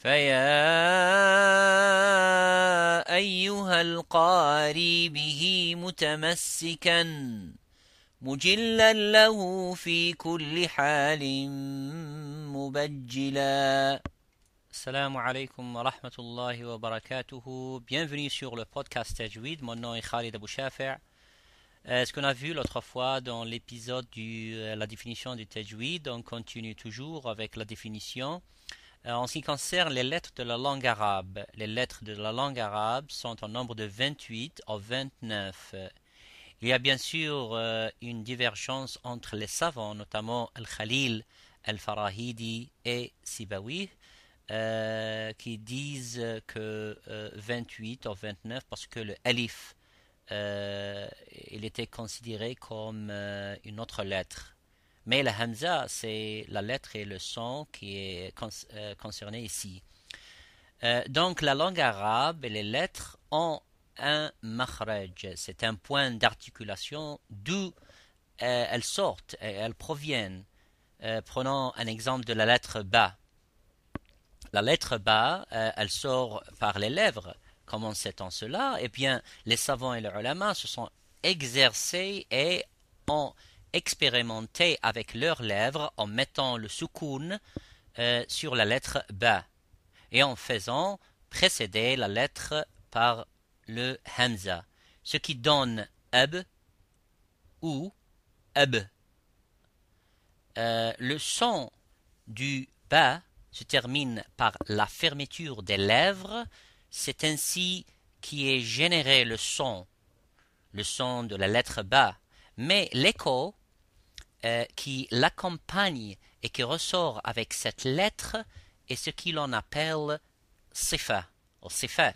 فيا أيها القاري به متمسكا مجلا له في كل حال مبجلا. Assalamu alaikum wa rahmatullahi wa barakatuhu. Bienvenue sur le podcast Tajweed. Mon nom est Khalid Abou Shafi'. Ce qu'on a vu l'autre fois dans l'épisode de la définition du Tajweed, on continue toujours avec la définition. En ce qui concerne les lettres de la langue arabe, les lettres de la langue arabe sont en nombre de 28 à 29. Il y a bien sûr une divergence entre les savants, notamment Al-Khalil, Al-Farahidi et Sibawi, qui disent que 28 ou 29 parce que le alif il était considéré comme une autre lettre. Mais la hamza, c'est la lettre et le son qui est concerné ici. Donc la langue arabe et les lettres ont un makhraj, c'est un point d'articulation d'où elles sortent et elles proviennent. Prenons un exemple de la lettre ba. La lettre ba, elle sort par les lèvres. Comment sait-on cela? Eh bien, les savants et les ulama se sont exercés et ont expérimenté avec leurs lèvres en mettant le soukoun sur la lettre ba et en faisant précéder la lettre par le hamza, ce qui donne ab ou ab. Le son du ba se termine par la fermeture des lèvres, c'est ainsi qu'est généré le son de la lettre ba, mais l'écho qui l'accompagne et qui ressort avec cette lettre est ce que l'on appelle sifa ou sifat.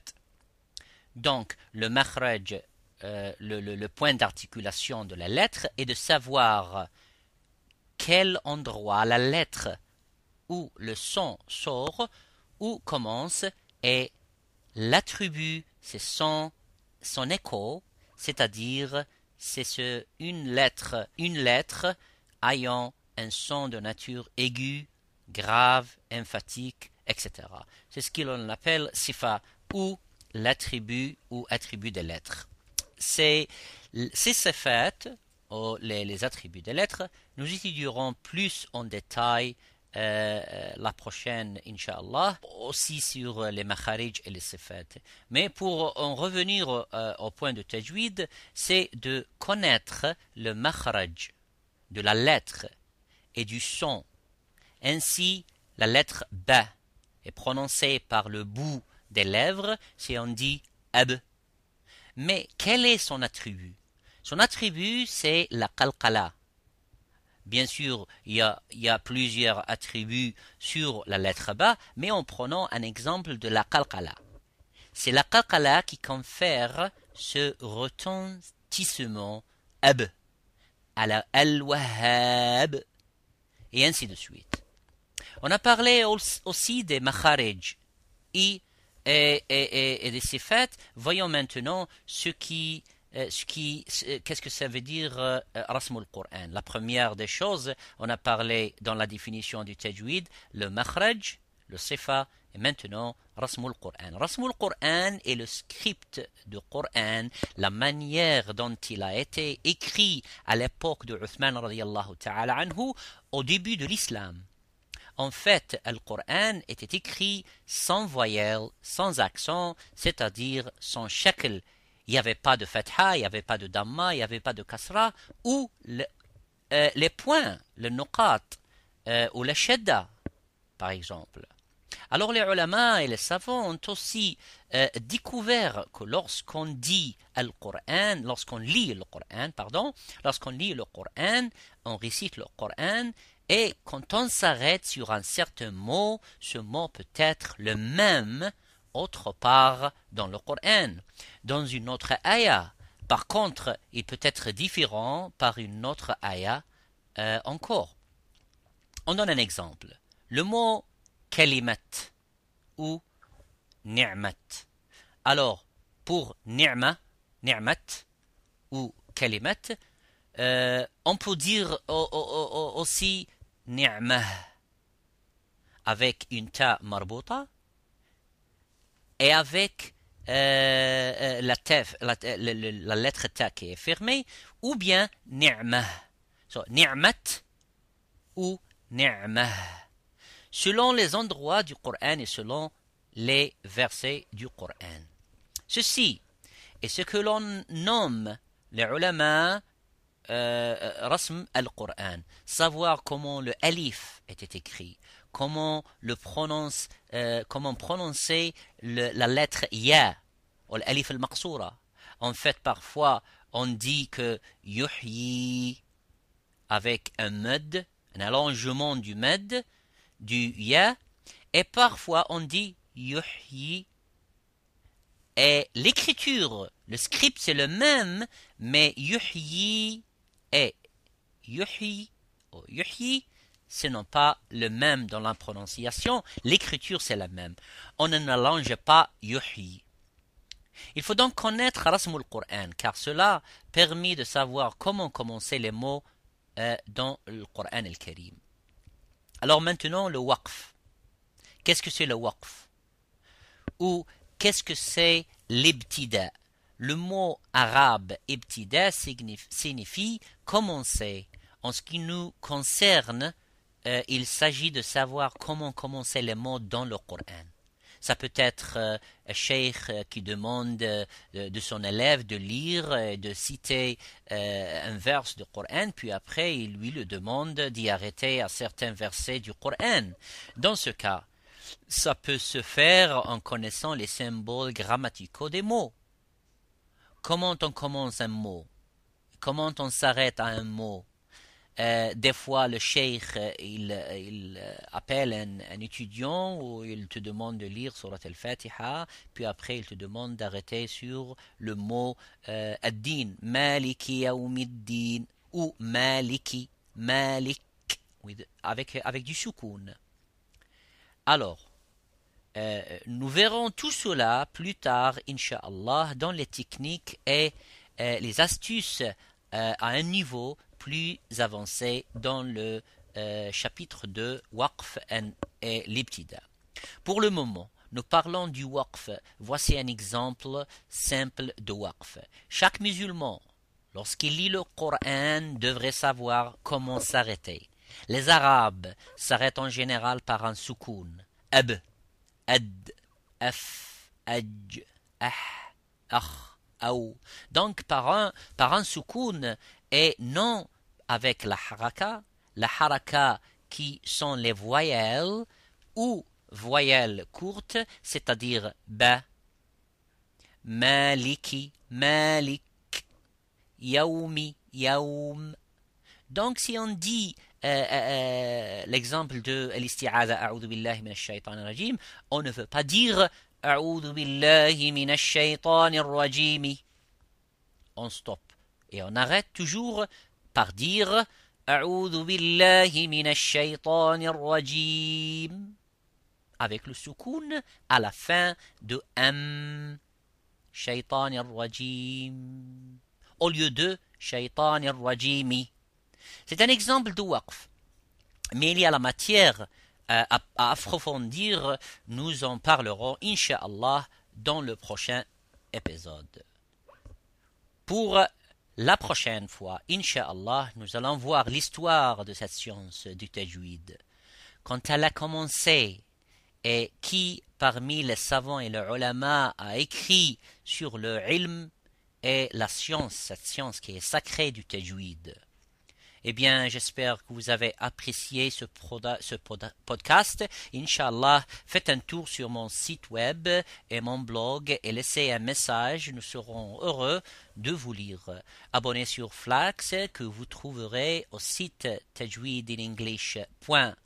Donc le makhraj, le point d'articulation de la lettre est de savoir quel endroit la lettre où le son sort, où commence, et l'attribut, c'est son écho, c'est-à-dire c'est une lettre ayant un son de nature aiguë, grave, emphatique, etc. C'est ce que l'on appelle sifa, ou l'attribut ou attribut des lettres. Ces sifat, ou les attributs des lettres, nous étudierons plus en détail la prochaine, Inch'Allah, aussi sur les makharij et les sifat. Mais pour en revenir au point de tajwid, c'est de connaître le makharaj de la lettre et du son. Ainsi, la lettre ba est prononcée par le bout des lèvres si on dit ab. Mais quel est son attribut? Son attribut, c'est la qalqala. Bien sûr, il y a plusieurs attributs sur la lettre ba, mais en prenant un exemple de la qalqala. C'est la qalqala qui confère ce retentissement ab, à la al-wahhab, et ainsi de suite. On a parlé aussi des makharij et des sifat. Voyons maintenant qu'est-ce que ça veut dire rasmul Qur'an. La première des choses, on a parlé dans la définition du tajwid, le makhraj, le sifa, et maintenant rasmul Qur'an. Rasmul Qur'an est le script du Qur'an, la manière dont il a été écrit à l'époque de Uthman radiyallahu ta'ala anhu, au début de l'islam. En fait, le Qur'an était écrit sans voyelle, sans accent, c'est-à-dire sans shakl. Il n'y avait pas de fatha, il n'y avait pas de damma, il n'y avait pas de kasra, ou les points, le nuqat, ou la shadda, par exemple. Alors les ulama et les savants ont aussi découvert que lorsqu'on lit le Coran, lorsqu'on lit le Coran, on récite le Coran, et quand on s'arrête sur un certain mot, ce mot peut être le même autre part dans le Coran, dans une autre ayah. Par contre, il peut être différent par une autre ayah encore. On donne un exemple. Le mot kalimat ou ni'mat. Alors, pour ni'mat ou kalimat, on peut dire aussi ni'mah avec une ta marbouta et avec la lettre ta qui est fermée, ou bien ni'mah. So, ni'mat ou ni'mah. Selon les endroits du Coran et selon les versets du Coran. Ceci est ce que l'on nomme les ulama rasm al-Qur'an, savoir comment le alif était écrit, comment prononcer la lettre ya ou l'alif al-maqsoura. En fait, parfois, on dit que yuhyi avec un mad, un allongement du mad, du ya, et parfois on dit yuhyi. Et l'écriture, le script c'est le même, mais yuhyi et yuhyi, ce n'est pas le même dans la prononciation, l'écriture c'est la même. On ne allonge pas yuhyi. Il faut donc connaître Rasmul Qur'an, car cela permet de savoir comment commencer les mots dans le Qur'an al-Karim. Alors maintenant le waqf. Qu'est-ce que c'est le waqf? Ou qu'est-ce que c'est l'ibtida? Le mot arabe ibtida signifie commencer. En ce qui nous concerne, il s'agit de savoir comment commencer les mots dans le Coran. Ça peut être un cheikh qui demande de son élève de lire et de citer un vers du Coran, puis après il lui le demande d'y arrêter à certains versets du Coran. Dans ce cas, ça peut se faire en connaissant les symboles grammaticaux des mots. Comment on commence un mot? Comment on s'arrête à un mot? Des fois, le cheikh, il appelle un étudiant ou il te demande de lire Surat al-Fatiha, puis après il te demande d'arrêter sur le mot ad-din, Maliki yawmiddin, ou Maliki, Malik, avec du soukoun. Alors, nous verrons tout cela plus tard, Inch'Allah, dans les techniques et les astuces à un niveau plus avancé dans le chapitre 2, Waqf et l'Ibtida. Pour le moment, nous parlons du Waqf. Voici un exemple simple de Waqf. Chaque musulman, lorsqu'il lit le Coran, devrait savoir comment s'arrêter. Les Arabes s'arrêtent en général par un soukoun. Ab, ad, af, aj, ah, akh, aou. Donc par un soukoun et non avec la haraka qui sont les voyelles ou voyelles courtes, c'est-à-dire ba, maliki, malik, yaoumi, yaoum. Donc si on dit l'exemple de l'isti'adha, a'udhu billahi minash shaitanir rajim, on ne veut pas dire a'udhu billahi minash shaitanir rajim. On stoppe et on arrête toujours par dire a'udhu billahi minash shaitanir rajim avec le soukoun à la fin de shaitanir rajim au lieu de shaitanir rajimi. C'est un exemple de waqf. Mais il y a la matière à approfondir. Nous en parlerons, Inch'Allah, dans le prochain épisode. Pour la prochaine fois, Inch'Allah, nous allons voir l'histoire de cette science du tajwid. Quand elle a commencé et qui, parmi les savants et les ulama, a écrit sur le ilm et la science, cette science qui est sacrée du tajwid. Eh bien, j'espère que vous avez apprécié ce podcast. Inch'Allah, faites un tour sur mon site web et mon blog et laissez un message. Nous serons heureux de vous lire. Abonnez sur Flax que vous trouverez au site tajwidinenglish.com.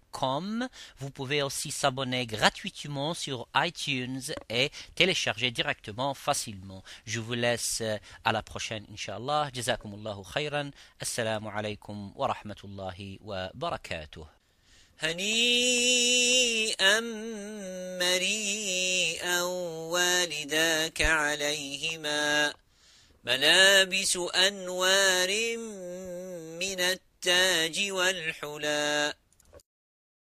Vous pouvez aussi s'abonner gratuitement sur iTunes et télécharger directement facilement. Je vous laisse à la prochaine, Inch'Allah. Jazakumullahu khayran. Assalamu alaikum wa rahmatullahi wa barakatuh. هنيئا مريئا والداك عليهما ملابس أنوار من التاج والحلى